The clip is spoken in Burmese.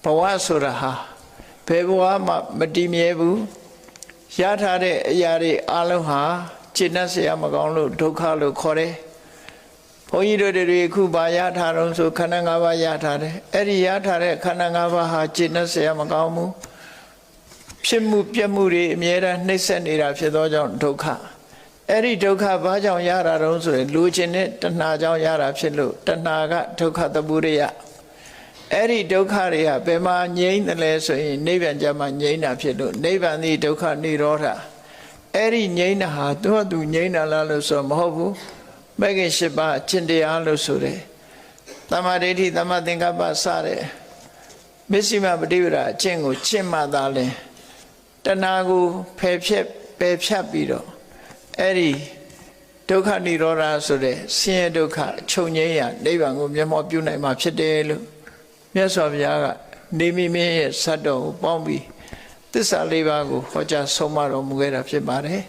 ဘဝဆိုတာဟာဘယ်ဘဝမှမတည်မြဲဘူးရထားတဲ့အရာတွေအလုံးဟာကျင့်တတ်เสียမကောင်းလို့ဒုက္ခလို့ခေါ်တယ်ဘုန်းကြီးတို့တွေခုပါရထားတော့ဆိုခန္ဓာ၅ပါးရထားတယ်အဲ့ဒီရထားတဲ့ခန္ဓာ၅ပါးဟာကျင့်တတ်เสียမကောင်းဘူးဖြစ်မှုပြက်မှုတွေအမြဲတမ်းနှိမ့်ဆက်နေတာဖြစ်သောကြောင့်ဒုက္ခအဲ့ဒီဒုက္ခဘာကြောင့်ရတာတုံးဆိုရင်လူချင်းနဲ့တဏှာကြောင့်ရတာဖြစ်လို့တဏှာကဒုက္ခတပုရိယအဲ့ဒီဒုက္ခတွေကဘယ်မှာငြိမ်းတယ်လဲဆိုရင်နိဗ္ဗာန်ကျမှငြိမ်းတာဖြစ်လို့နိဗ္ဗာန်ဒီဒုက္ခនិရောဓအဲ့ဒီငြိမ်းတာဟာသူငြိမ်းတာလားလို့ဆိုမဟုတ်ဘူးမဂ္ဂင်၈ပါးအကျင့်တရားလို့ဆိုတယ်သမ္မာဒိဋ္ဌိသမ္မာသင်္ကပ္ပစတဲ့မစ္စည်းမပฏิပဒါအကျင့်ကိုကျင့်မှသာလဲတဏှာကိုဖယ်ဖြတ်ပြီးတော့အဲ့ဒီဒုက္ခនិရောဓဆိုတဲ့ဆင်းရဲဒုက္ခချုပ်ငြိမ်းရာနိဗ္ဗာန်ကိုမျက်မှောက်ပြုနိုင်မှာဖြစ်တယ်လို့မြတ်စွာဘုရားကနေမိမင်းရဲ့ဇတ်တော်ကိုပေါင်းပြီးသစ္စာ၄ပါးကိုဟောကြားဆုံးမတော်မူခဲ့တာဖြစ်ပါတယ်